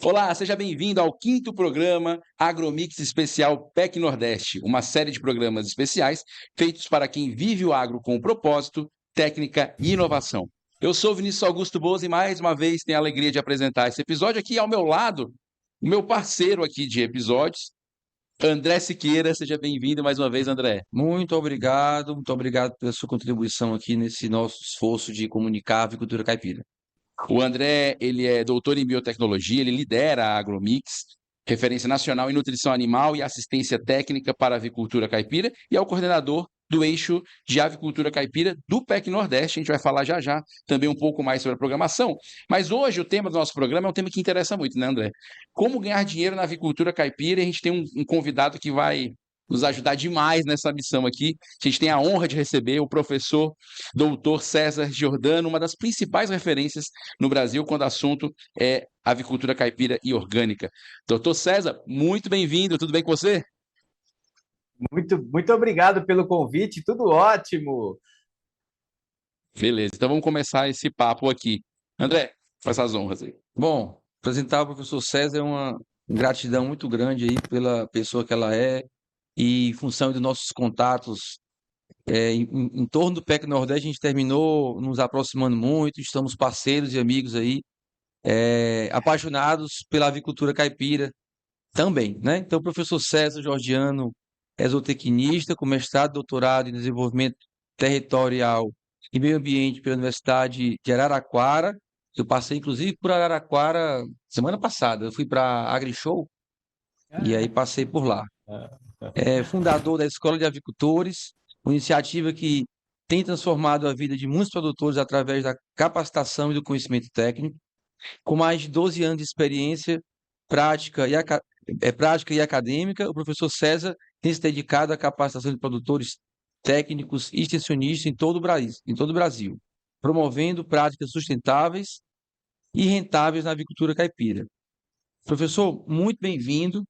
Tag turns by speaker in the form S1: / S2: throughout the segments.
S1: Olá, seja bem-vindo ao quinto programa Agromix Especial PEC Nordeste, uma série de programas especiais feitos para quem vive o agro com propósito, técnica e inovação. Eu sou Vinícius Augusto Boas e mais uma vez tenho a alegria de apresentar esse episódio aqui ao meu lado, o meu parceiro aqui de episódios, André Siqueira. Seja bem-vindo mais uma vez, André.
S2: Muito obrigado pela sua contribuição aqui nesse nosso esforço de comunicar a avicultura caipira.
S1: O André, ele é doutor em biotecnologia, ele lidera a Agromix, referência nacional em nutrição animal e assistência técnica para a avicultura caipira, e é o coordenador do eixo de avicultura caipira do PEC Nordeste. A gente vai falar já já também um pouco mais sobre a programação, mas hoje o tema do nosso programa é um tema que interessa muito, né, André? Como ganhar dinheiro na avicultura caipira, e a gente tem um convidado que vai nos ajudar demais nessa missão aqui. A gente tem a honra de receber o professor doutor César Giordano, uma das principais referências no Brasil quando o assunto é avicultura caipira e orgânica. Doutor César, muito bem-vindo, tudo bem com você?
S3: Muito obrigado pelo convite, tudo ótimo.
S1: Beleza, então vamos começar esse papo aqui. André, faz as honras aí.
S2: Bom, apresentar o professor César é uma gratidão muito grande aí pela pessoa que ela é e em função dos nossos contatos em torno do PEC Nordeste, a gente terminou nos aproximando muito, estamos parceiros e amigos aí, apaixonados pela avicultura caipira também, né? Então, o professor César Giordano é zootecnista com mestrado e doutorado em desenvolvimento territorial e meio ambiente pela Universidade de Araraquara. Eu passei, inclusive, por Araraquara semana passada. Eu fui para a AgriShow e aí passei por lá. É fundador da Escola de Avicultores, uma iniciativa que tem transformado a vida de muitos produtores através da capacitação e do conhecimento técnico. Com mais de 12 anos de experiência prática prática e acadêmica, o professor César tem se dedicado à capacitação de produtores técnicos e extensionistas em todo o Brasil, promovendo práticas sustentáveis e rentáveis na avicultura caipira. Professor, muito bem-vindo.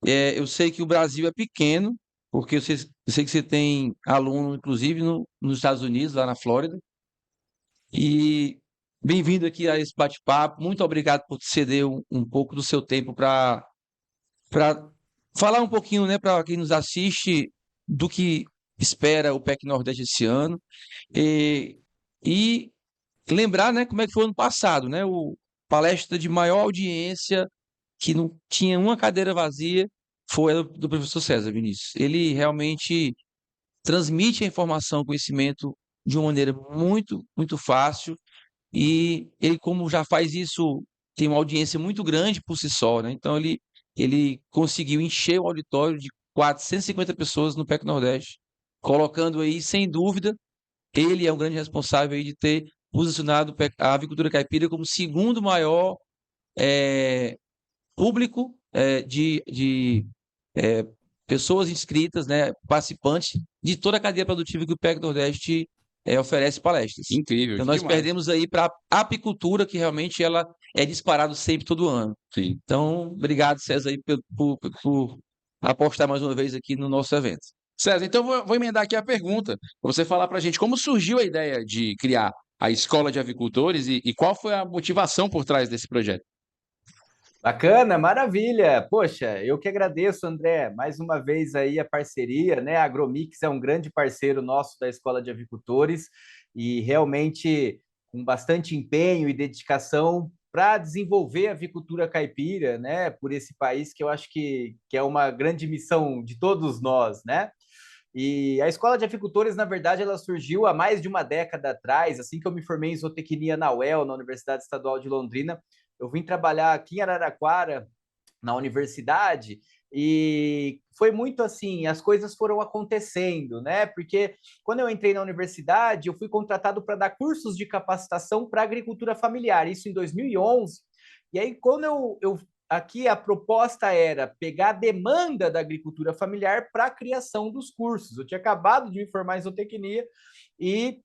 S2: Eu sei que o Brasil é pequeno, porque eu sei que você tem aluno, inclusive, nos Estados Unidos, lá na Flórida, e bem-vindo aqui a esse bate-papo. Muito obrigado por ceder um pouco do seu tempo para falar um pouquinho, né, para quem nos assiste, do que espera o PEC Nordeste esse ano e, e lembrar, né, como é que foi o ano passado, né, o palestra de maior audiência que não tinha uma cadeira vazia foi a do professor César Vinícius. Ele realmente transmite a informação, o conhecimento de uma maneira muito fácil e ele, como já faz isso, tem uma audiência muito grande por si só, né? Então ele conseguiu encher o auditório de 450 pessoas no PEC Nordeste, colocando aí, sem dúvida, ele é um grande responsável aí de ter posicionado a avicultura caipira como o segundo maior público de pessoas inscritas, né, participantes de toda a cadeia produtiva que o PEC Nordeste oferece palestras.
S1: Incrível,
S2: Então
S1: que
S2: nós
S1: demais.
S2: perdemos aí para a apicultura, que realmente ela é disparado sempre, todo ano.
S1: Sim.
S2: Então, obrigado, César, aí, por apostar mais uma vez aqui no nosso evento.
S1: César, então vou emendar aqui a pergunta, para você falar para a gente como surgiu a ideia de criar a Escola de Avicultores e qual foi a motivação por trás desse projeto.
S3: Bacana, maravilha. Poxa, eu que agradeço, André, mais uma vez aí a parceria, né? A Agromix é um grande parceiro nosso da Escola de Avicultores e realmente com bastante empenho e dedicação para desenvolver a avicultura caipira, né? Por esse país que eu acho que é uma grande missão de todos nós, né? E a Escola de Avicultores, na verdade, ela surgiu há mais de uma década atrás, assim que eu me formei em zootecnia na UEL, na Universidade Estadual de Londrina. Eu vim trabalhar aqui em Araraquara, na universidade, e foi muito assim, as coisas foram acontecendo, né? Porque quando eu entrei na universidade, eu fui contratado para dar cursos de capacitação para agricultura familiar, isso em 2011. E aí, quando eu aqui a proposta era pegar a demanda da agricultura familiar para a criação dos cursos. Eu tinha acabado de me formar em zootecnia e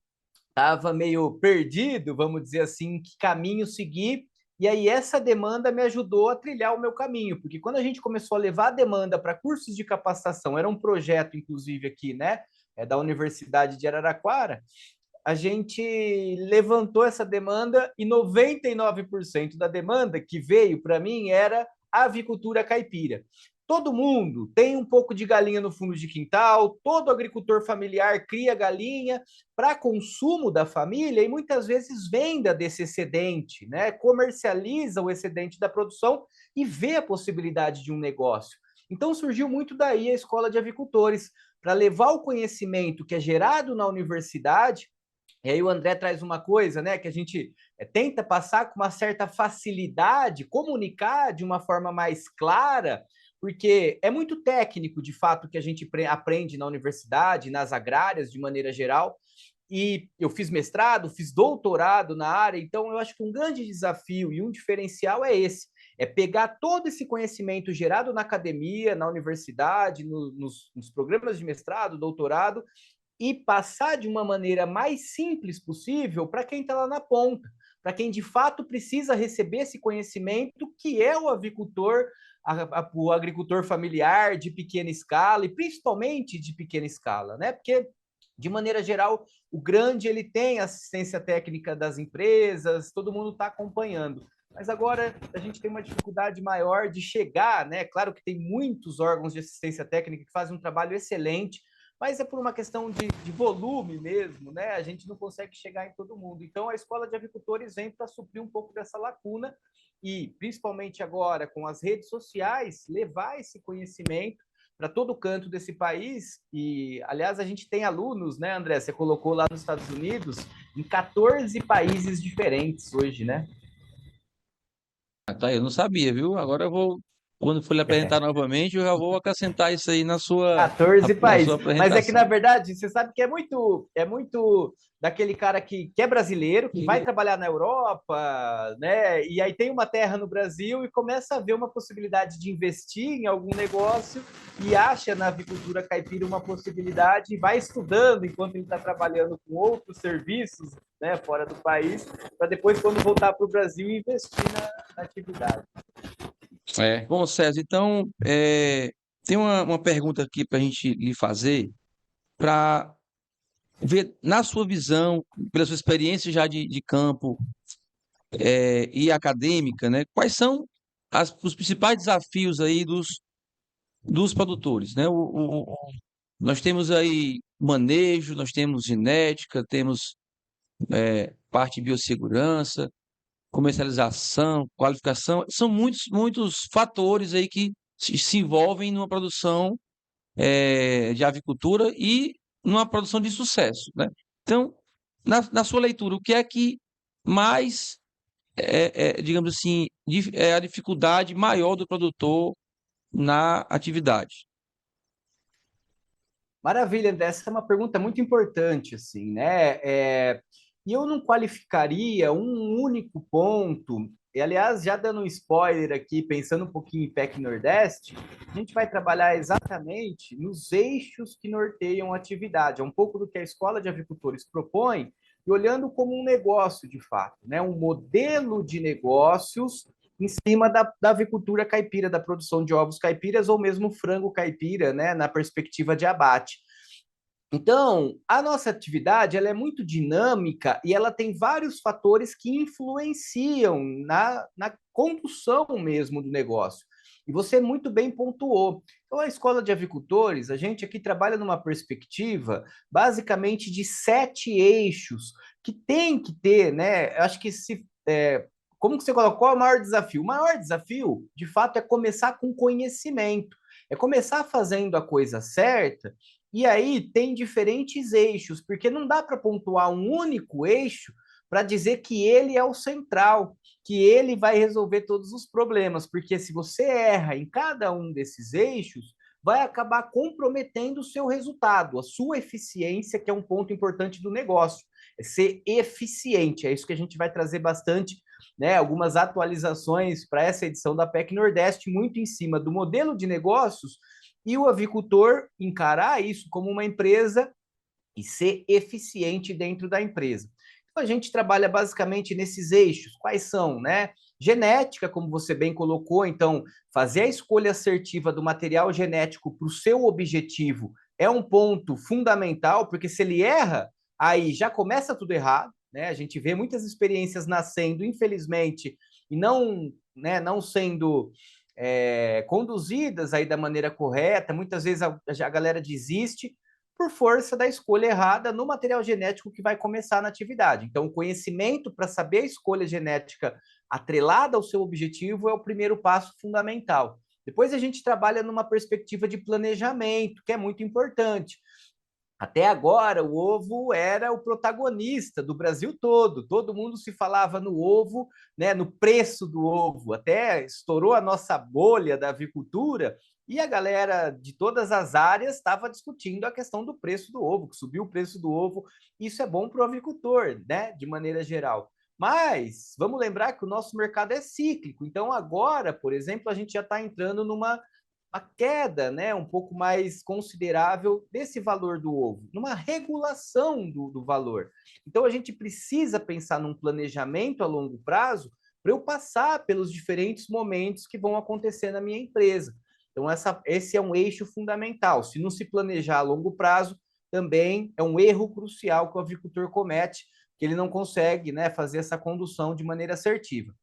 S3: estava meio perdido, vamos dizer assim, que caminho seguir. E aí essa demanda me ajudou a trilhar o meu caminho, porque quando a gente começou a levar a demanda para cursos de capacitação, era um projeto, inclusive, aqui, né, da Universidade de Araraquara, a gente levantou essa demanda e 99% da demanda que veio para mim era a avicultura caipira. Todo mundo tem um pouco de galinha no fundo de quintal, todo agricultor familiar cria galinha para consumo da família e muitas vezes venda desse excedente, né? Comercializa o excedente da produção e vê a possibilidade de um negócio. Então surgiu muito daí a Escola de Avicultores, para levar o conhecimento que é gerado na universidade. E aí o André traz uma coisa, né, que a gente tenta passar com uma certa facilidade, comunicar de uma forma mais clara, porque é muito técnico, de fato, que a gente aprende na universidade, nas agrárias, de maneira geral. E eu fiz mestrado, fiz doutorado na área, então eu acho que um grande desafio e um diferencial é esse, é pegar todo esse conhecimento gerado na academia, na universidade, nos programas de mestrado, doutorado, e passar de uma maneira mais simples possível para quem está lá na ponta, para quem de fato precisa receber esse conhecimento, que é o avicultor, o agricultor familiar de pequena escala, e principalmente de pequena escala, né? Porque, de maneira geral, o grande ele tem assistência técnica das empresas, todo mundo está acompanhando. Mas agora a gente tem uma dificuldade maior de chegar, né? Claro que tem muitos órgãos de assistência técnica que fazem um trabalho excelente, mas é por uma questão de volume mesmo, né? A gente não consegue chegar em todo mundo. Então, a Escola de Avicultores vem para suprir um pouco dessa lacuna e, principalmente agora, com as redes sociais, levar esse conhecimento para todo canto desse país. E, aliás, a gente tem alunos, né, André? Você colocou lá nos Estados Unidos, em 14 países diferentes hoje, né?
S2: Tá, eu não sabia, viu? Agora eu vou, quando for lhe apresentar novamente, eu já vou acrescentar isso aí
S3: 14
S2: na sua
S3: países. Mas é que, na
S2: apresentação.
S3: verdade, você sabe que é muito daquele cara que é brasileiro, que vai trabalhar na Europa, né? E aí tem uma terra no Brasil e começa a ver uma possibilidade de investir em algum negócio e acha na avicultura caipira uma possibilidade e vai estudando enquanto ele está trabalhando com outros serviços, né, fora do país, para depois, quando voltar para o Brasil, investir na atividade.
S1: É.
S2: Bom, César, então, tem uma pergunta aqui para a gente lhe fazer, para ver, na sua visão, pela sua experiência já de campo e acadêmica, né, quais são os principais desafios aí dos produtores, né? Nós temos aí manejo, nós temos genética, temos parte de biossegurança, comercialização, qualificação, são muitos fatores aí que se envolvem numa produção de avicultura e numa produção de sucesso, né? Então, na sua leitura, o que é que mais, digamos assim, é a dificuldade maior do produtor na atividade?
S3: Maravilha, André. Essa é uma pergunta muito importante, assim, né? E eu não qualificaria um único ponto. E, aliás, já dando um spoiler aqui, pensando um pouquinho em PEC Nordeste, a gente vai trabalhar exatamente nos eixos que norteiam a atividade. É um pouco do que a Escola de Avicultores propõe, e olhando como um negócio, de fato, né? Um modelo de negócios em cima da avicultura caipira, da produção de ovos caipiras ou mesmo frango caipira, né, na perspectiva de abate. Então, a nossa atividade ela é muito dinâmica e ela tem vários fatores que influenciam na condução mesmo do negócio. E você muito bem pontuou. Então, a Escola de Avicultores, a gente aqui trabalha numa perspectiva basicamente de 7 eixos que tem que ter, né? Eu acho que como que você colocou? Qual é o maior desafio? O maior desafio, de fato, é começar com conhecimento. É começar fazendo a coisa certa e aí tem diferentes eixos, porque não dá para pontuar um único eixo para dizer que ele é o central, que ele vai resolver todos os problemas, porque se você erra em cada um desses eixos, vai acabar comprometendo o seu resultado, a sua eficiência, que é um ponto importante do negócio. É ser eficiente, é isso que a gente vai trazer bastante, né? Algumas atualizações para essa edição da PEC Nordeste, muito em cima do modelo de negócios e o avicultor encarar isso como uma empresa e ser eficiente dentro da empresa. Então, a gente trabalha basicamente nesses eixos. Quais são, né? Genética, como você bem colocou, então, fazer a escolha assertiva do material genético para o seu objetivo é um ponto fundamental, porque se ele erra, aí já começa tudo errado, né? A gente vê muitas experiências nascendo, infelizmente, e não, né, não sendo conduzidas aí da maneira correta. Muitas vezes a galera desiste por força da escolha errada no material genético que vai começar na atividade. Então, o conhecimento para saber a escolha genética atrelada ao seu objetivo é o primeiro passo fundamental. Depois a gente trabalha numa perspectiva de planejamento, que é muito importante. Até agora, o ovo era o protagonista do Brasil todo. Todo mundo se falava no ovo, né, no preço do ovo. Até estourou a nossa bolha da avicultura e a galera de todas as áreas estava discutindo a questão do preço do ovo, que subiu o preço do ovo. Isso é bom para o avicultor, né, de maneira geral. Mas vamos lembrar que o nosso mercado é cíclico. Então, agora, por exemplo, a gente já está entrando numa a queda, né, um pouco mais considerável desse valor do ovo, numa regulação do valor. Então, a gente precisa pensar num planejamento a longo prazo para eu passar pelos diferentes momentos que vão acontecer na minha empresa. Então, esse é um eixo fundamental. Se não se planejar a longo prazo, também é um erro crucial que o avicultor comete, que ele não consegue, né, fazer essa condução de maneira assertiva.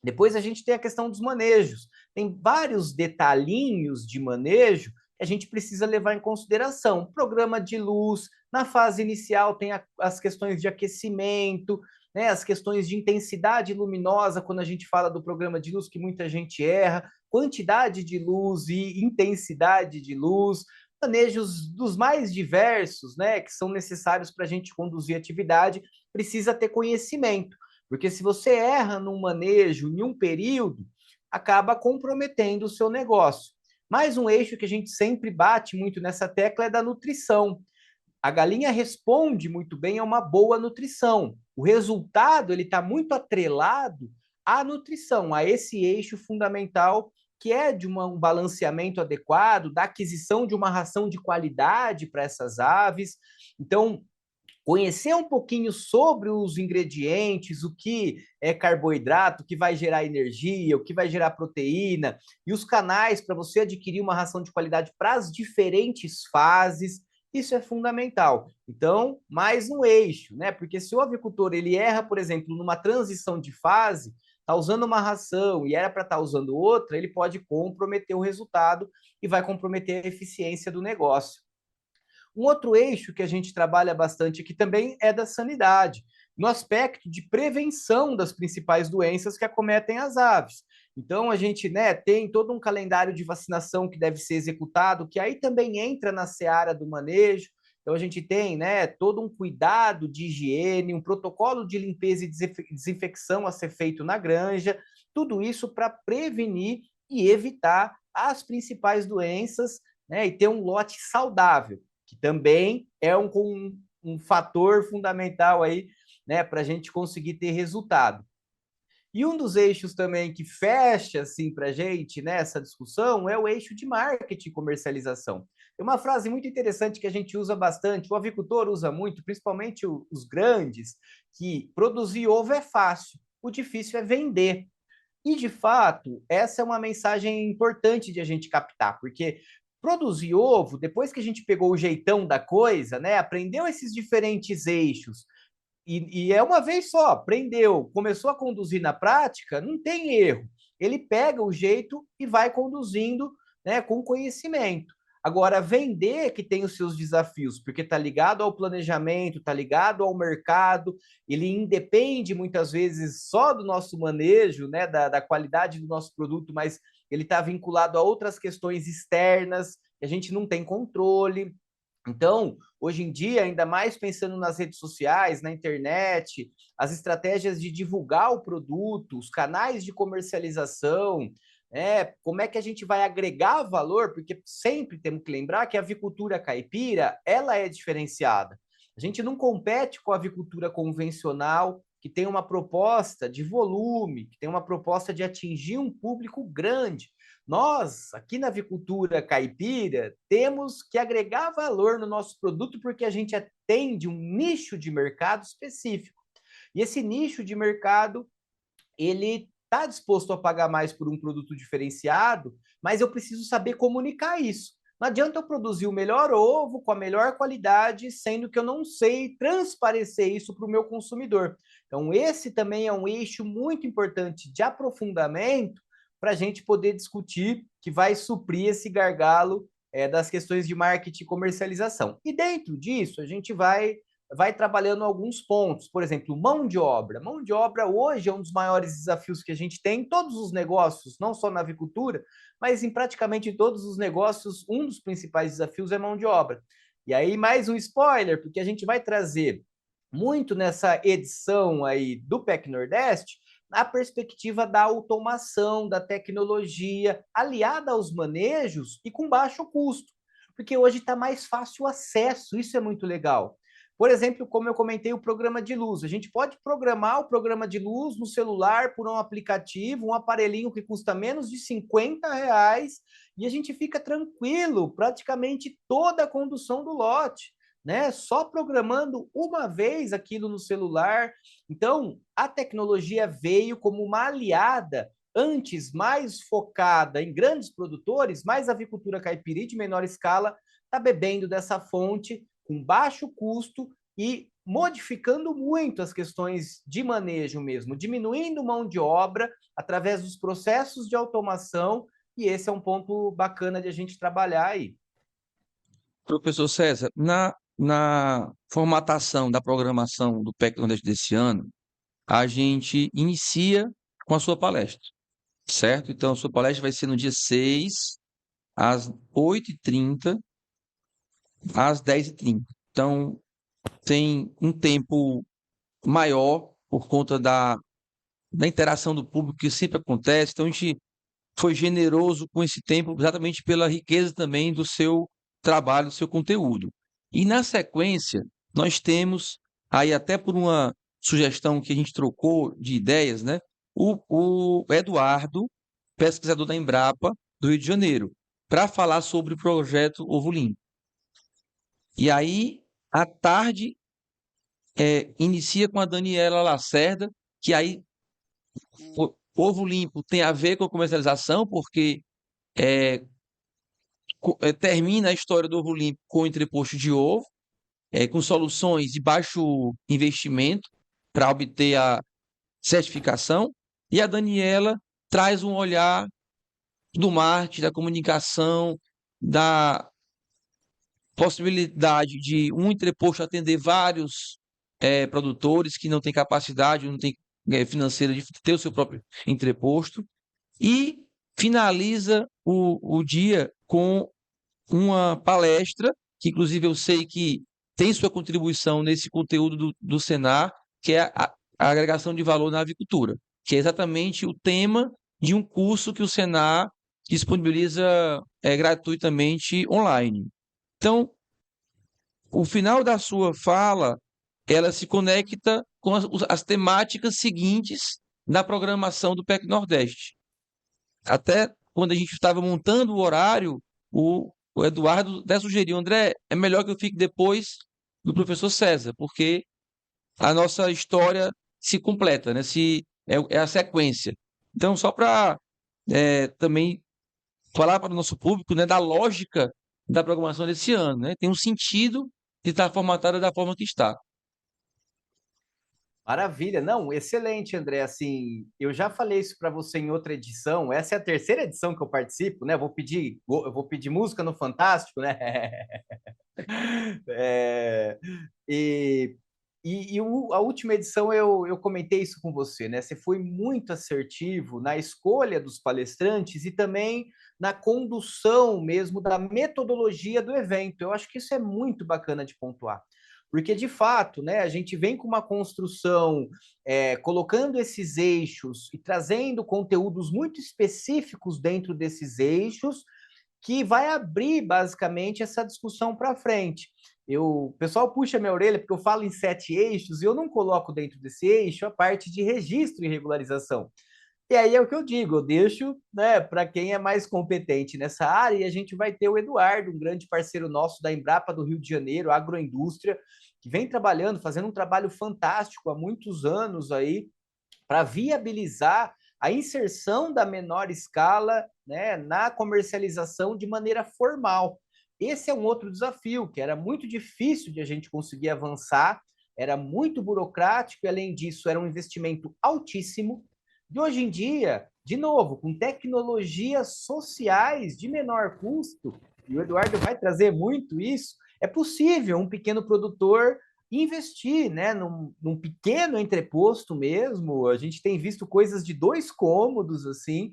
S3: Depois a gente tem a questão dos manejos. Tem vários detalhinhos de manejo que a gente precisa levar em consideração. Programa de luz, na fase inicial tem as questões de aquecimento, né, as questões de intensidade luminosa, quando a gente fala do programa de luz, que muita gente erra, quantidade de luz e intensidade de luz, manejos dos mais diversos, né, que são necessários para a gente conduzir a atividade, precisa ter conhecimento. Porque se você erra num manejo em um período, acaba comprometendo o seu negócio. Mais um eixo que a gente sempre bate muito nessa tecla é da nutrição. A galinha responde muito bem a uma boa nutrição. O resultado ele está muito atrelado à nutrição, a esse eixo fundamental que é de um balanceamento adequado, da aquisição de uma ração de qualidade para essas aves. Então, conhecer um pouquinho sobre os ingredientes, o que é carboidrato, o que vai gerar energia, o que vai gerar proteína, e os canais para você adquirir uma ração de qualidade para as diferentes fases, isso é fundamental. Então, mais um eixo, né? Porque se o avicultor ele erra, por exemplo, numa transição de fase, está usando uma ração e era para estar usando outra, ele pode comprometer o resultado e vai comprometer a eficiência do negócio. Um outro eixo que a gente trabalha bastante aqui também é da sanidade, no aspecto de prevenção das principais doenças que acometem as aves. Então, a gente, né, tem todo um calendário de vacinação que deve ser executado, que aí também entra na seara do manejo. Então, a gente tem, né, todo um cuidado de higiene, um protocolo de limpeza e desinfecção a ser feito na granja, tudo isso para prevenir e evitar as principais doenças, né, e ter um lote saudável, que também é um fator fundamental aí, né, para a gente conseguir ter resultado. E um dos eixos também que fecha assim para a gente nessa discussão é o eixo de marketing e comercialização. Tem uma frase muito interessante que a gente usa bastante, o avicultor usa muito, principalmente os grandes, que produzir ovo é fácil, o difícil é vender. E, de fato, essa é uma mensagem importante de a gente captar, porque produzir ovo, depois que a gente pegou o jeitão da coisa, né, aprendeu esses diferentes eixos, e é uma vez só, aprendeu, começou a conduzir na prática, não tem erro. Ele pega o jeito e vai conduzindo, né, com conhecimento. Agora, vender que tem os seus desafios, porque está ligado ao planejamento, está ligado ao mercado, ele independe muitas vezes só do nosso manejo, né, da qualidade do nosso produto, mas ele está vinculado a outras questões externas que a gente não tem controle. Então, hoje em dia, ainda mais pensando nas redes sociais, na internet, as estratégias de divulgar o produto, os canais de comercialização, como é que a gente vai agregar valor, porque sempre temos que lembrar que a avicultura caipira, ela é diferenciada. A gente não compete com a avicultura convencional, que tem uma proposta de volume, que tem uma proposta de atingir um público grande. Nós, aqui na avicultura caipira, temos que agregar valor no nosso produto porque a gente atende um nicho de mercado específico. E esse nicho de mercado, ele está disposto a pagar mais por um produto diferenciado, mas eu preciso saber comunicar isso. Não adianta eu produzir o melhor ovo com a melhor qualidade, sendo que eu não sei transparecer isso para o meu consumidor. Então, esse também é um eixo muito importante de aprofundamento para a gente poder discutir, que vai suprir esse gargalo das questões de marketing e comercialização. E dentro disso, a gente vai trabalhando alguns pontos. Por exemplo, mão de obra. Mão de obra hoje é um dos maiores desafios que a gente tem em todos os negócios, não só na avicultura, mas em praticamente todos os negócios, um dos principais desafios é mão de obra. E aí, mais um spoiler, porque a gente vai trazer muito nessa edição aí do PEC Nordeste a perspectiva da automação, da tecnologia, aliada aos manejos e com baixo custo, porque hoje está mais fácil o acesso, isso é muito legal. Por exemplo, como eu comentei, o programa de luz. A gente pode programar o programa de luz no celular por um aplicativo, um aparelhinho que custa menos de R$ 50, e a gente fica tranquilo, praticamente toda a condução do lote, né? Só programando uma vez aquilo no celular. Então, a tecnologia veio como uma aliada, antes mais focada em grandes produtores, mas a avicultura caipira de menor escala está bebendo dessa fonte com baixo custo e modificando muito as questões de manejo mesmo, diminuindo mão de obra através dos processos de automação, e esse é um ponto bacana de a gente trabalhar aí.
S2: Professor César, na formatação da programação do PEC Nordeste desse ano, a gente inicia com a sua palestra, certo? Então, a sua palestra vai ser no dia 6, às 8h30, às 10h30. Então, tem um tempo maior por conta da interação do público que sempre acontece. Então, a gente foi generoso com esse tempo exatamente pela riqueza também do seu trabalho, do seu conteúdo. E na sequência, nós temos, aí até por uma sugestão que a gente trocou de ideias, né? O Eduardo, pesquisador da Embrapa do Rio de Janeiro, para falar sobre o projeto Ovo Limpo. E aí, à tarde, inicia com a Daniela Lacerda, que aí o Ovo Limpo tem a ver com a comercialização, porque termina a história do Ovo Limpo com o entreposto de ovo, com soluções de baixo investimento para obter a certificação, e a Daniela traz um olhar do marketing, da comunicação, da possibilidade de um entreposto atender vários produtores que não têm capacidade, não têm financeira de ter o seu próprio entreposto, e finaliza o dia com uma palestra, que inclusive eu sei que tem sua contribuição nesse conteúdo do Senar, que é a agregação de valor na avicultura, que é exatamente o tema de um curso que o Senar disponibiliza gratuitamente online. Então, o final da sua fala, ela se conecta com as temáticas seguintes da programação do PEC Nordeste. Até quando a gente estava montando o horário, o Eduardo até sugeriu, André, é melhor que eu fique depois do professor César, porque a nossa história se completa, né? É a sequência. Então, só para também falar para o nosso público, né, da lógica da programação desse ano, né? Tem um sentido de estar formatada da forma que está.
S3: Maravilha, não, excelente, André. Assim, eu já falei isso para você em outra edição. Essa é a terceira edição que eu participo, né? Eu vou pedir música no Fantástico, né? É, e a última edição eu comentei isso com você, né? Você foi muito assertivo na escolha dos palestrantes e também na condução mesmo da metodologia do evento. Eu acho que isso é muito bacana de pontuar. Porque, de fato, né, a gente vem com uma construção, colocando esses eixos e trazendo conteúdos muito específicos dentro desses eixos, que vai abrir, basicamente, essa discussão para frente. O pessoal puxa minha orelha porque eu falo em 7 eixos e eu não coloco dentro desse eixo a parte de registro e regularização. E aí é o que eu digo, eu deixo, né, para quem é mais competente nessa área, e a gente vai ter o Eduardo, um grande parceiro nosso da Embrapa do Rio de Janeiro, agroindústria, que vem trabalhando, fazendo um trabalho fantástico há muitos anos aí, para viabilizar a inserção da menor escala, né, na comercialização de maneira formal. esse é um outro desafio, que era muito difícil de a gente conseguir avançar, era muito burocrático e, além disso, era um investimento altíssimo. E hoje em dia, de novo, com tecnologias sociais de menor custo, e o Eduardo vai trazer muito isso, é possível um pequeno produtor investir, né, num pequeno entreposto mesmo. A gente tem visto coisas de 2 cômodos, assim,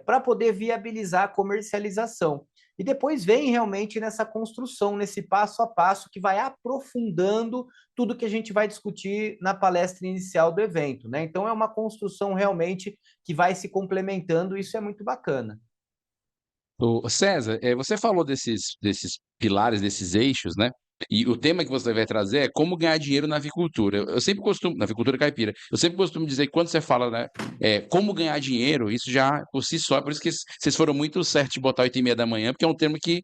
S3: para poder viabilizar a comercialização. E depois vem realmente nessa construção, nesse passo a passo que vai aprofundando tudo que a gente vai discutir na palestra inicial do evento, né? Então é uma construção realmente que vai se complementando, e isso é muito bacana.
S1: Ô, César, você falou desses pilares, desses eixos, né? E o tema que você vai trazer é como ganhar dinheiro na avicultura. Eu sempre costumo, na avicultura caipira, eu sempre costumo dizer que quando você fala, né, como ganhar dinheiro, isso já por si só, é por isso que vocês foram muito certos de botar 8h30 da manhã, porque é um termo que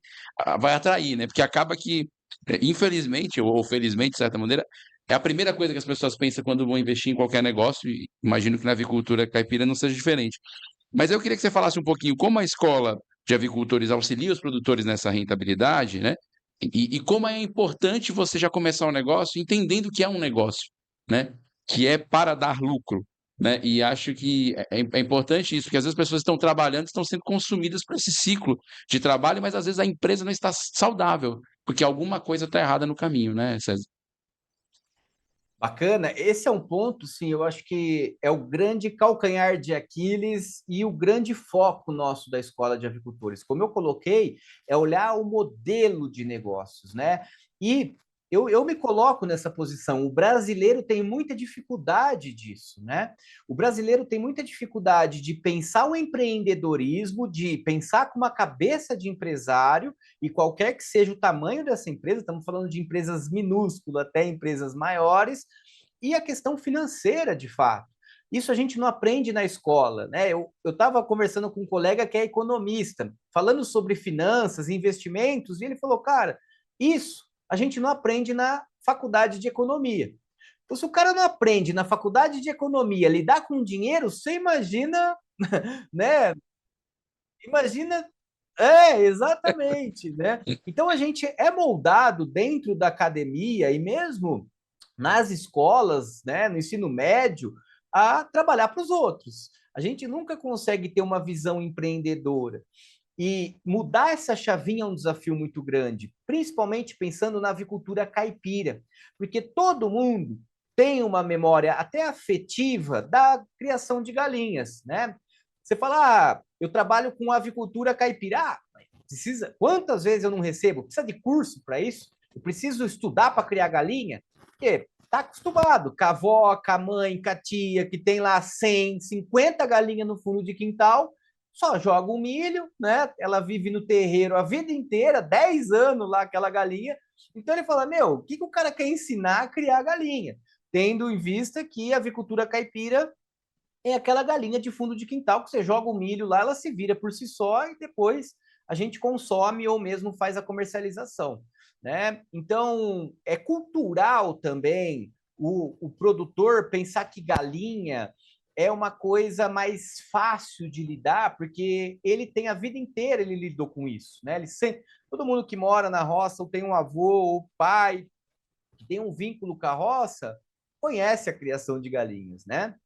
S1: vai atrair, né? Porque acaba que, infelizmente, ou felizmente, de certa maneira, é a primeira coisa que as pessoas pensam quando vão investir em qualquer negócio, e imagino que na avicultura caipira não seja diferente. Mas eu queria que você falasse um pouquinho como a escola de avicultores auxilia os produtores nessa rentabilidade, né? E como é importante você já começar um negócio entendendo que é um negócio, né? Que é para dar lucro, né? E acho que é importante isso, porque às vezes as pessoas estão trabalhando, estão sendo consumidas por esse ciclo de trabalho, mas às vezes a empresa não está saudável, porque alguma coisa está errada no caminho, né, César?
S3: Bacana, esse é um ponto, sim, eu acho que é o grande calcanhar de Aquiles e o grande foco nosso da Escola de Avicultores. Como eu coloquei, é olhar o modelo de negócios, né? E eu me coloco nessa posição. O brasileiro tem muita dificuldade disso, né? O brasileiro tem muita dificuldade de pensar o empreendedorismo, de pensar com uma cabeça de empresário, e qualquer que seja o tamanho dessa empresa, estamos falando de empresas minúsculas até empresas maiores, e a questão financeira, de fato. Isso a gente não aprende na escola, né? Eu estava conversando com um colega que é economista, falando sobre finanças, investimentos, e ele falou, cara, isso a gente não aprende na faculdade de economia. Então, se o cara não aprende na faculdade de economia lidar com dinheiro, você imagina, né? Imagina, exatamente, né? Então a gente é moldado dentro da academia e mesmo nas escolas, né, no ensino médio, a trabalhar para os outros. A gente nunca consegue ter uma visão empreendedora. E mudar essa chavinha é um desafio muito grande, principalmente pensando na avicultura caipira, porque todo mundo tem uma memória até afetiva da criação de galinhas, né? Você fala, eu trabalho com avicultura caipira. Precisa, quantas vezes eu não recebo? Precisa de curso para isso? Eu preciso estudar para criar galinha? Porque tá acostumado com a avó, com a mãe, com a tia, que tem lá 100, 50 galinhas no fundo de quintal, só joga o milho, né? Ela vive no terreiro a vida inteira, 10 anos lá aquela galinha. Então ele fala, meu, o que o cara quer ensinar a criar galinha? Tendo em vista que a avicultura caipira é aquela galinha de fundo de quintal que você joga o milho lá, ela se vira por si só e depois a gente consome ou mesmo faz a comercialização, né? Então, é cultural também o produtor pensar que galinha é uma coisa mais fácil de lidar, porque ele tem a vida inteira, ele lidou com isso, né? Ele sempre, todo mundo que mora na roça, ou tem um avô, ou pai, que tem um vínculo com a roça, conhece a criação de galinhas, né?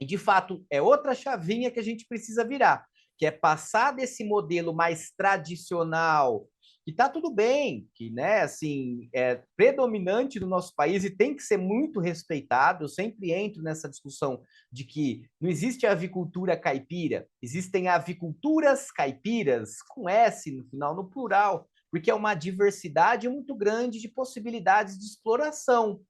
S3: E, de fato, é outra chavinha que a gente precisa virar, que é passar desse modelo mais tradicional, que está tudo bem, que, né, assim, é predominante no nosso país e tem que ser muito respeitado. Eu sempre entro nessa discussão de que não existe avicultura caipira, existem aviculturas caipiras, com S no final, no plural, porque é uma diversidade muito grande de possibilidades de exploração.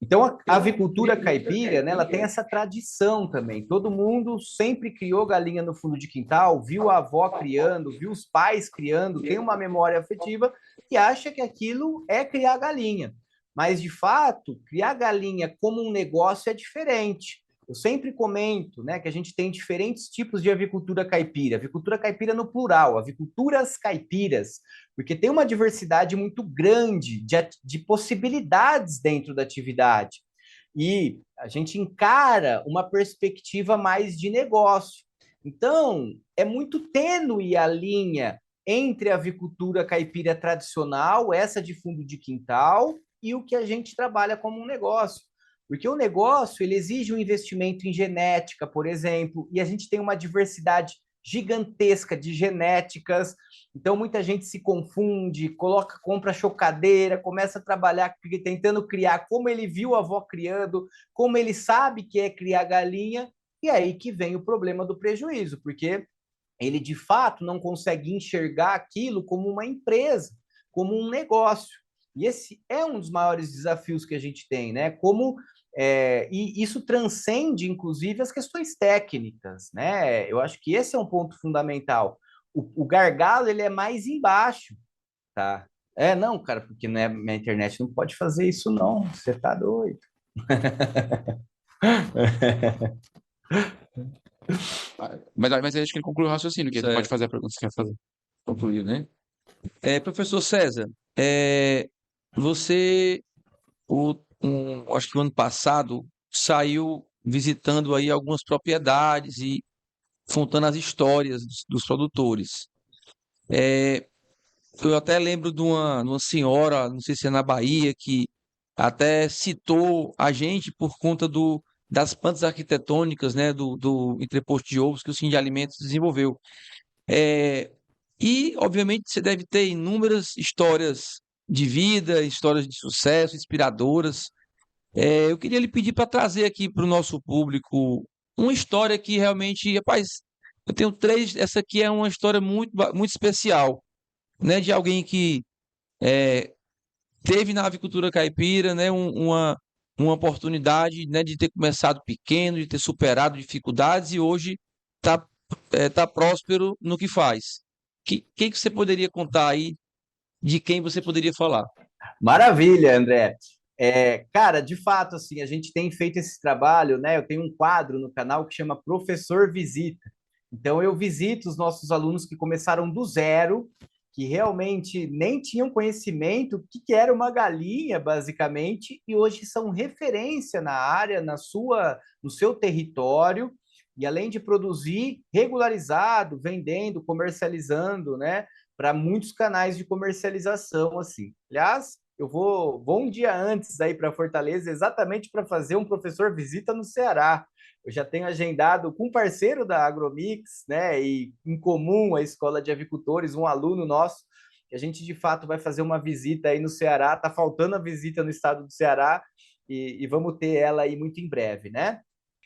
S3: Então, a avicultura caipira, né, ela tem essa tradição também. Todo mundo sempre criou galinha no fundo de quintal, viu a avó criando, viu os pais criando, tem uma memória afetiva e acha que aquilo é criar galinha. Mas, de fato, criar galinha como um negócio é diferente. Eu sempre comento, né, que a gente tem diferentes tipos de avicultura caipira no plural, aviculturas caipiras, porque tem uma diversidade muito grande de possibilidades dentro da atividade. E a gente encara uma perspectiva mais de negócio. Então, é muito tênue a linha entre a avicultura caipira tradicional, essa de fundo de quintal, e o que a gente trabalha como um negócio. Porque o negócio ele exige um investimento em genética, por exemplo, e a gente tem uma diversidade gigantesca de genéticas. Então muita gente se confunde, compra chocadeira, começa a trabalhar tentando criar como ele viu a avó criando, como ele sabe que é criar galinha, e aí que vem o problema do prejuízo, porque ele de fato não consegue enxergar aquilo como uma empresa, como um negócio. E esse é um dos maiores desafios que a gente tem, né? E isso transcende, inclusive, as questões técnicas, né? Eu acho que esse é um ponto fundamental. O gargalo ele é mais embaixo, tá? Não, cara, porque né, minha internet não pode fazer isso, não. Você tá doido.
S1: Mas eu acho que ele concluiu o raciocínio, que ele pode
S2: Certo,
S1: fazer a pergunta que você quer fazer.
S2: concluiu, né? Professor César, você, acho que o ano passado, saiu visitando aí algumas propriedades e contando as histórias dos produtores. Eu até lembro de uma senhora, não sei se é na Bahia, que até citou a gente por conta das plantas arquitetônicas, né, do entreposto de ovos que o Sim de Alimentos desenvolveu. É, e, obviamente, você deve ter inúmeras histórias de vida, histórias de sucesso, inspiradoras. Eu queria lhe pedir para trazer aqui para o nosso público uma história que realmente, rapaz, eu tenho três, essa aqui é uma história muito especial, né, de alguém que teve na avicultura caipira, né, uma oportunidade, né, de ter começado pequeno, de ter superado dificuldades e hoje está tá próspero no que faz. Que você poderia contar aí de quem você poderia falar?
S3: Maravilha, André. Cara, de fato, assim, a gente tem feito esse trabalho, né? Eu tenho um quadro no canal que chama Professor Visita. Então, eu visito os nossos alunos que começaram do zero, que realmente nem tinham conhecimento do que era uma galinha, basicamente, e hoje são referência na área, no seu território, e além de produzir regularizado, vendendo, comercializando, né? Para muitos canais de comercialização, assim. Aliás, eu vou um dia antes aí para Fortaleza, exatamente para fazer um professor visita no Ceará. Eu já tenho agendado com um parceiro da Agromix, né, e em comum a Escola de Avicultores, um aluno nosso, que a gente de fato vai fazer uma visita aí no Ceará. Tá faltando a visita no estado do Ceará e vamos ter ela aí muito em breve, né?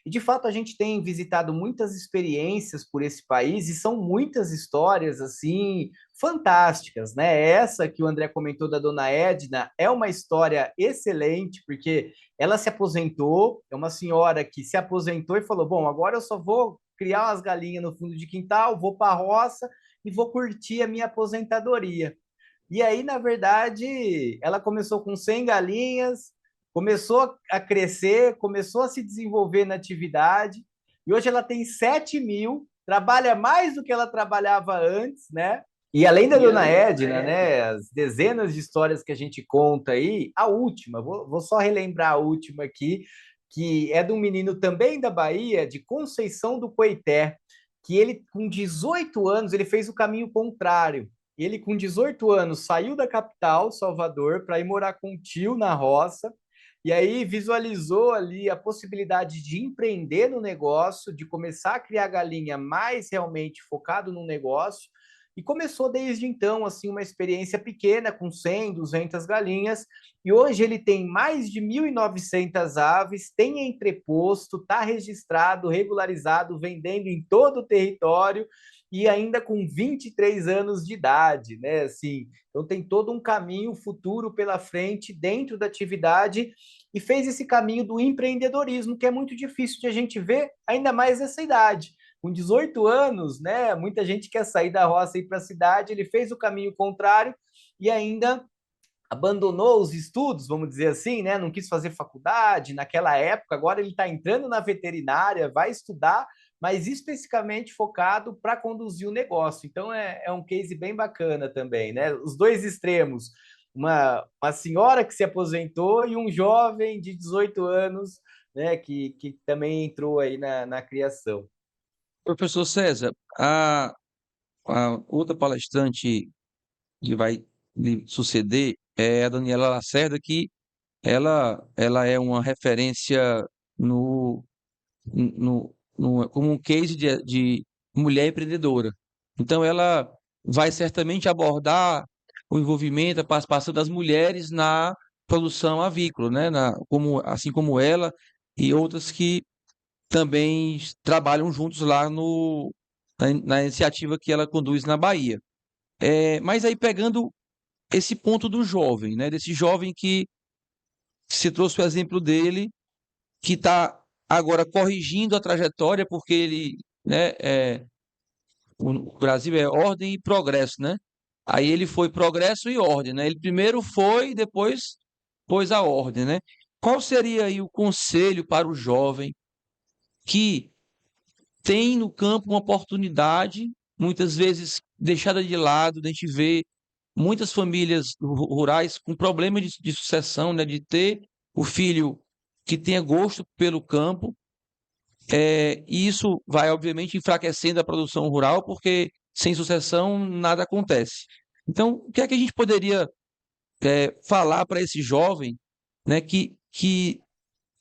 S3: E de fato a gente tem visitado muitas experiências por esse país e são muitas histórias assim fantásticas, né? Essa que o André comentou da dona Edna é uma história excelente, porque ela se aposentou, é uma senhora que se aposentou e falou: bom, agora eu só vou criar umas galinhas no fundo de quintal, vou para a roça e vou curtir a minha aposentadoria. E aí, na verdade, ela começou com 100 galinhas, começou a crescer, começou a se desenvolver na atividade, e hoje ela tem 7.000, trabalha mais do que ela trabalhava antes, né? E além da dona Edna, né, as dezenas de histórias que a gente conta aí, a última, vou só relembrar a última aqui, que é de um menino também da Bahia, de Conceição do Coité, que ele, com 18 anos, ele fez o caminho contrário. Ele, com 18 anos, saiu da capital, Salvador, para ir morar com o tio na roça, e aí visualizou ali a possibilidade de empreender no negócio, de começar a criar galinha mais realmente focado no negócio, e começou desde então assim uma experiência pequena com 100, 200 galinhas, e hoje ele tem mais de 1.900 aves, tem entreposto, está registrado, regularizado, vendendo em todo o território e ainda com 23 anos de idade, né? Assim, então tem todo um caminho futuro pela frente dentro da atividade e fez esse caminho do empreendedorismo, que é muito difícil de a gente ver, ainda mais nessa idade. Com 18 anos, né? Muita gente quer sair da roça e ir para a cidade, ele fez o caminho contrário e ainda abandonou os estudos, vamos dizer assim, né? Não quis fazer faculdade naquela época. Agora ele está entrando na veterinária, vai estudar, mas especificamente focado para conduzir o negócio. Então é um case bem bacana também, né? Os dois extremos, uma senhora que se aposentou e um jovem de 18 anos, né? Que também entrou aí na criação.
S2: Professor César, a A outra palestrante que vai lhe suceder é a Daniela Lacerda, que ela é uma referência no, como um case de mulher empreendedora. Então, ela vai certamente abordar o envolvimento, a participação das mulheres na produção avícola, né? Assim como ela e outras que também trabalham juntos lá na iniciativa que ela conduz na Bahia. Mas aí pegando esse ponto do jovem, né? Desse jovem que se trouxe o exemplo dele, que está agora corrigindo a trajetória, porque ele, né, o Brasil é ordem e progresso, né? Aí ele foi progresso e ordem, né? Ele primeiro foi e depois pôs a ordem, né? Qual seria aí o conselho para o jovem que tem no campo uma oportunidade, muitas vezes deixada de lado, a gente vê muitas famílias rurais com problema de sucessão, né? De ter o filho que tenha gosto pelo campo, e isso vai, obviamente, enfraquecendo a produção rural, porque sem sucessão nada acontece. Então, o que é que a gente poderia falar para esse jovem, né, que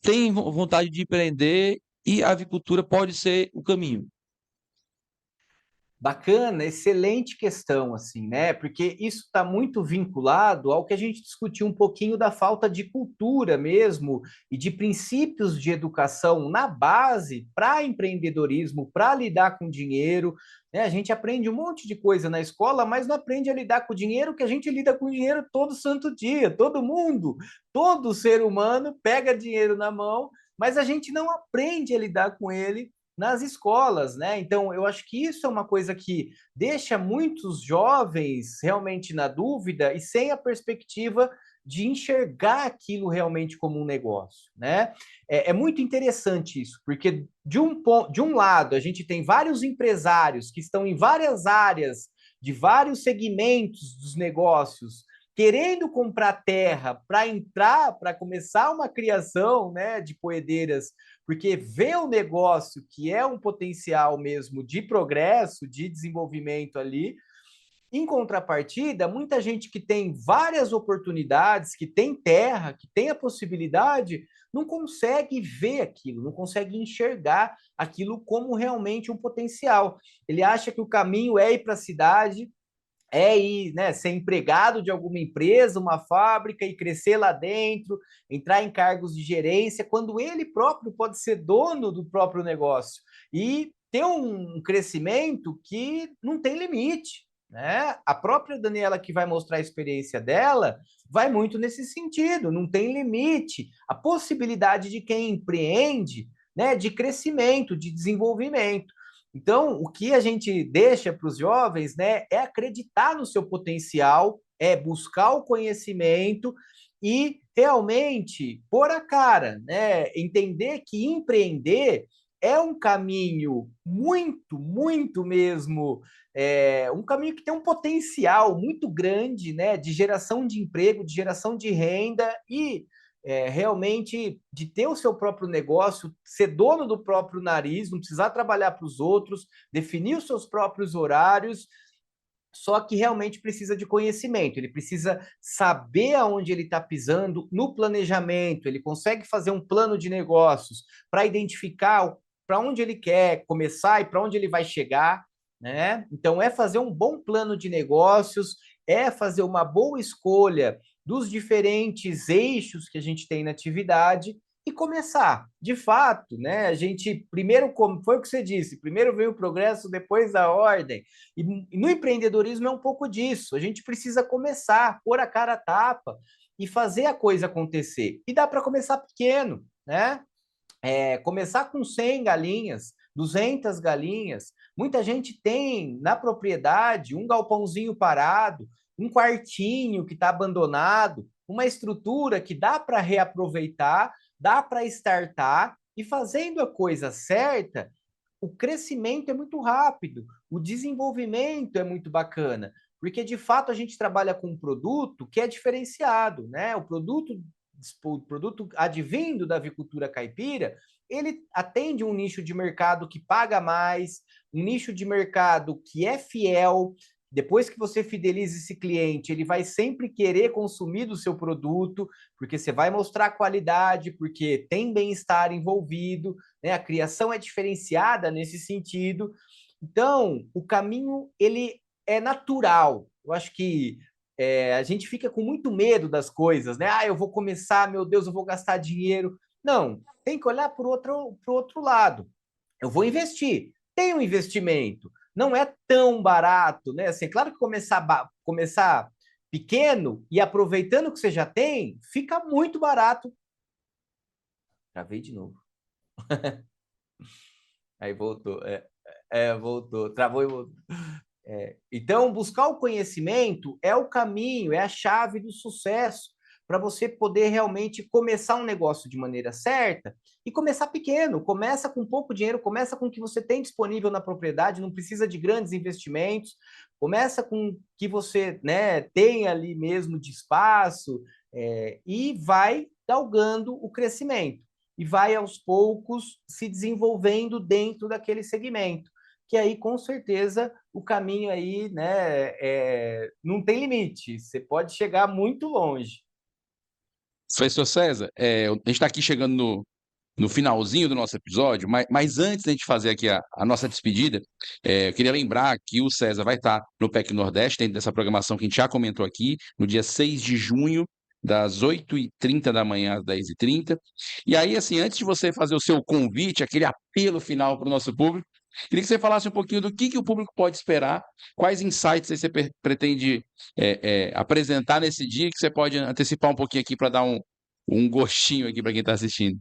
S2: tem vontade de empreender e a avicultura pode ser o caminho?
S3: Bacana, excelente questão, assim, né? Porque isso está muito vinculado ao que a gente discutiu um pouquinho da falta de cultura mesmo e de princípios de educação na base para empreendedorismo, para lidar com dinheiro, né? A gente aprende um monte de coisa na escola, mas não aprende a lidar com o dinheiro, que a gente lida com dinheiro todo santo dia, todo mundo, todo ser humano pega dinheiro na mão, mas a gente não aprende a lidar com ele nas escolas, né? Então, eu acho que isso é uma coisa que deixa muitos jovens realmente na dúvida e sem a perspectiva de enxergar aquilo realmente como um negócio, né? É muito interessante isso, porque de um lado a gente tem vários empresários que estão em várias áreas de vários segmentos dos negócios querendo comprar terra para entrar, para começar uma criação, né, de poedeiras, porque vê o negócio que é um potencial mesmo de progresso, de desenvolvimento ali. Em contrapartida, muita gente que tem várias oportunidades, que tem terra, que tem a possibilidade, não consegue ver aquilo, não consegue enxergar aquilo como realmente um potencial. Ele acha que o caminho é ir para a cidade, é ir, né, ser empregado de alguma empresa, uma fábrica e crescer lá dentro, entrar em cargos de gerência, quando ele próprio pode ser dono do próprio negócio e ter um crescimento que não tem limite, né? A própria Daniela que vai mostrar a experiência dela vai muito nesse sentido, não tem limite. A possibilidade de quem empreende, né, de crescimento, de desenvolvimento. Então, o que a gente deixa para os jovens, né, é acreditar no seu potencial, é buscar o conhecimento e realmente pôr a cara, né, entender que empreender é um caminho muito, muito mesmo, um caminho que tem um potencial muito grande, né, de geração de emprego, de geração de renda e realmente de ter o seu próprio negócio, ser dono do próprio nariz, não precisar trabalhar para os outros, definir os seus próprios horários, só que realmente precisa de conhecimento, ele precisa saber aonde ele está pisando no planejamento, ele consegue fazer um plano de negócios para identificar para onde ele quer começar e para onde ele vai chegar, né? Então, é fazer um bom plano de negócios, é fazer uma boa escolha dos diferentes eixos que a gente tem na atividade e começar. De fato, né? A gente primeiro, como foi o que você disse, primeiro veio o progresso, depois a ordem. E no empreendedorismo é um pouco disso. A gente precisa começar, pôr a cara a tapa e fazer a coisa acontecer. E dá para começar pequeno, né? Começar com 100 galinhas, 200 galinhas. Muita gente tem na propriedade um galpãozinho parado, um quartinho que está abandonado, uma estrutura que dá para reaproveitar, dá para startar e fazendo a coisa certa, o crescimento é muito rápido, o desenvolvimento é muito bacana, porque de fato a gente trabalha com um produto que é diferenciado, né? O produto advindo da avicultura caipira ele atende um nicho de mercado que paga mais, um nicho de mercado que é fiel. Depois que você fideliza esse cliente, ele vai sempre querer consumir do seu produto, porque você vai mostrar qualidade, porque tem bem-estar envolvido, né? A criação é diferenciada nesse sentido. Então, o caminho, ele é natural. Eu acho que a gente fica com muito medo das coisas, né? Ah, eu vou começar, meu Deus, eu vou gastar dinheiro. Não, tem que olhar para o outro lado. Eu vou investir. Tem um investimento. Não é tão barato, né? Assim, claro que começar pequeno e aproveitando o que você já tem, fica muito barato. Travei de novo. Aí voltou. Voltou. Travou e voltou. Então, buscar o conhecimento é o caminho, é a chave do sucesso para você poder realmente começar um negócio de maneira certa e começar pequeno. Começa com pouco dinheiro, começa com o que você tem disponível na propriedade, não precisa de grandes investimentos. Começa com o que você, né, tem ali mesmo de espaço, e vai galgando o crescimento. E vai aos poucos se desenvolvendo dentro daquele segmento, que aí com certeza o caminho aí, né, não tem limite, você pode chegar muito longe.
S1: Professor César, a gente está aqui chegando no finalzinho do nosso episódio, mas antes da gente fazer aqui a nossa despedida, eu queria lembrar que o César vai estar no PEC Nordeste, dentro dessa programação que a gente já comentou aqui, no dia 6 de junho, das 8h30 da manhã às 10h30. E aí, assim, antes de você fazer o seu convite, aquele apelo final para o nosso público, queria que você falasse um pouquinho do que o público pode esperar, quais insights você pretende apresentar nesse dia, que você pode antecipar um pouquinho aqui para dar um gostinho aqui para quem está assistindo.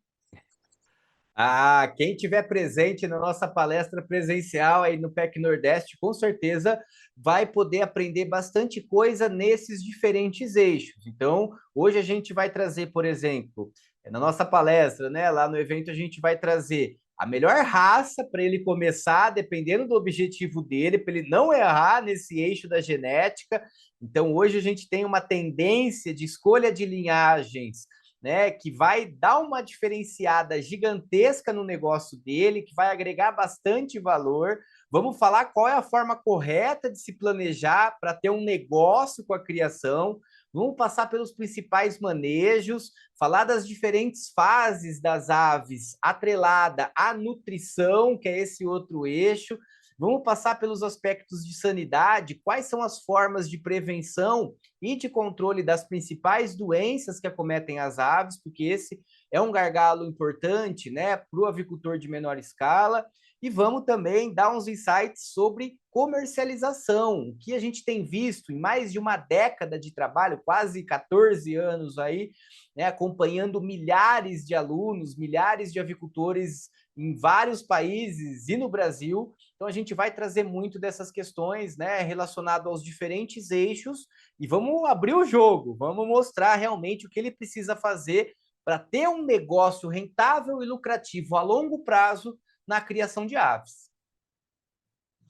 S3: Ah, quem tiver presente na nossa palestra presencial aí no PEC Nordeste, com certeza vai poder aprender bastante coisa nesses diferentes eixos. Então, hoje a gente vai trazer, por exemplo, na nossa palestra, né, lá no evento a gente vai trazer a melhor raça para ele começar, dependendo do objetivo dele, para ele não errar nesse eixo da genética. Então, hoje a gente tem uma tendência de escolha de linhagens, né, que vai dar uma diferenciada gigantesca no negócio dele, que vai agregar bastante valor. Vamos falar qual é a forma correta de se planejar para ter um negócio com a criação. Vamos passar pelos principais manejos, falar das diferentes fases das aves atrelada à nutrição, que é esse outro eixo. Vamos passar pelos aspectos de sanidade, quais são as formas de prevenção e de controle das principais doenças que acometem as aves, porque esse é um gargalo importante, né, para o avicultor de menor escala. E vamos também dar uns insights sobre comercialização, o que a gente tem visto em mais de uma década de trabalho, quase 14 anos aí, né, acompanhando milhares de alunos, milhares de avicultores em vários países e no Brasil. Então, a gente vai trazer muito dessas questões, né, relacionado aos diferentes eixos, e vamos abrir o jogo, vamos mostrar realmente o que ele precisa fazer para ter um negócio rentável e lucrativo a longo prazo na criação de aves.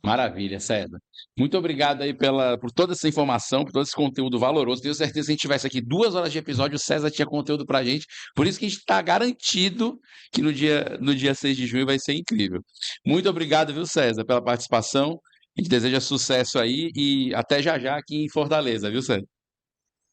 S1: Maravilha, César. Muito obrigado aí por toda essa informação, por todo esse conteúdo valoroso. Tenho certeza que se a gente tivesse aqui 2 horas de episódio, o César tinha conteúdo pra gente. Por isso que a gente está garantido que no dia 6 de junho vai ser incrível. Muito obrigado, viu, César, pela participação. A gente deseja sucesso aí e até já já aqui em Fortaleza, viu, César?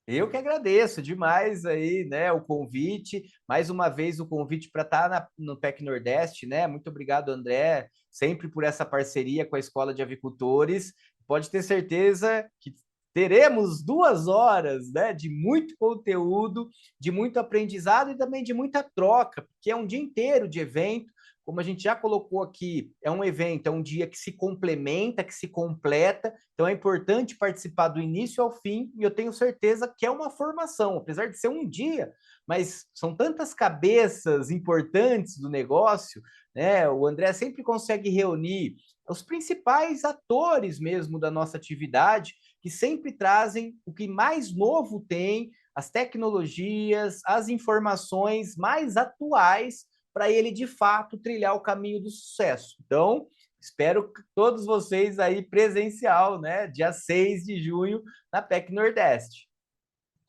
S3: Eu que agradeço demais aí, né, o convite, mais uma vez o convite para estar no PEC Nordeste, né? Muito obrigado, André, sempre por essa parceria com a Escola de Avicultores. Pode ter certeza que teremos 2 horas, né, de muito conteúdo, de muito aprendizado e também de muita troca, porque é um dia inteiro de evento. Como a gente já colocou aqui, é um evento, é um dia que se complementa, que se completa, então é importante participar do início ao fim, e eu tenho certeza que é uma formação, apesar de ser um dia, mas são tantas cabeças importantes do negócio, né? O André sempre consegue reunir os principais atores mesmo da nossa atividade, que sempre trazem o que mais novo tem, as tecnologias, as informações mais atuais para ele, de fato, trilhar o caminho do sucesso. Então, espero que todos vocês aí presencial, né? Dia 6 de junho, na PEC Nordeste.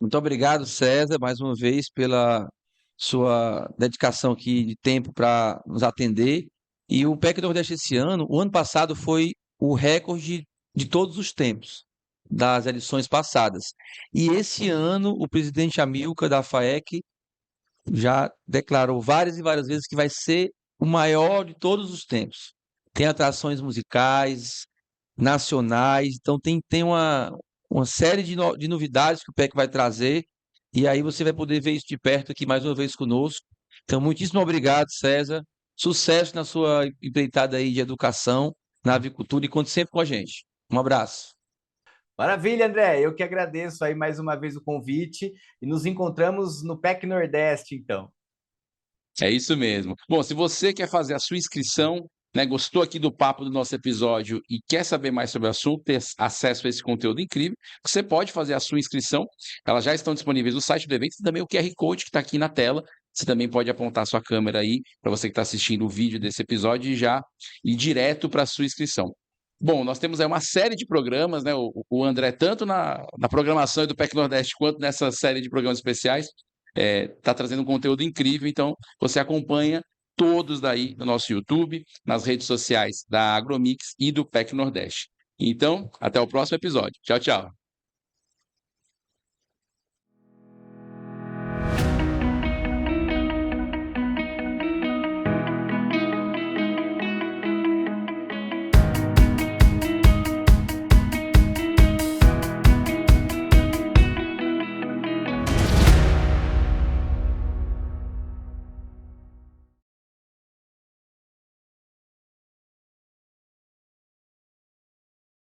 S2: Muito obrigado, César, mais uma vez, pela sua dedicação aqui de tempo para nos atender. E o PEC Nordeste esse ano, o ano passado foi o recorde de todos os tempos das edições passadas. E esse ano o presidente Amilcar da FAEC já declarou várias e várias vezes que vai ser o maior de todos os tempos. Tem atrações musicais, nacionais, então tem uma série de novidades que o PEC vai trazer, e aí você vai poder ver isso de perto aqui mais uma vez conosco. Então, muitíssimo obrigado, César. Sucesso na sua empreitada aí de educação, na avicultura, e conte sempre com a gente. Um abraço.
S3: Maravilha, André. Eu que agradeço aí mais uma vez o convite e nos encontramos no PEC Nordeste, então.
S1: É isso mesmo. Bom, se você quer fazer a sua inscrição, né, gostou aqui do papo do nosso episódio e quer saber mais sobre o assunto, ter acesso a esse conteúdo incrível, você pode fazer a sua inscrição. Elas já estão disponíveis no site do evento e também o QR Code que está aqui na tela. Você também pode apontar a sua câmera aí para você que está assistindo o vídeo desse episódio e já ir direto para a sua inscrição. Bom, nós temos aí uma série de programas, né? O André, tanto na programação do PEC Nordeste quanto nessa série de programas especiais, está trazendo um conteúdo incrível, então você acompanha todos daí no nosso YouTube, nas redes sociais da Agromix e do PEC Nordeste. Então, até o próximo episódio. Tchau, tchau.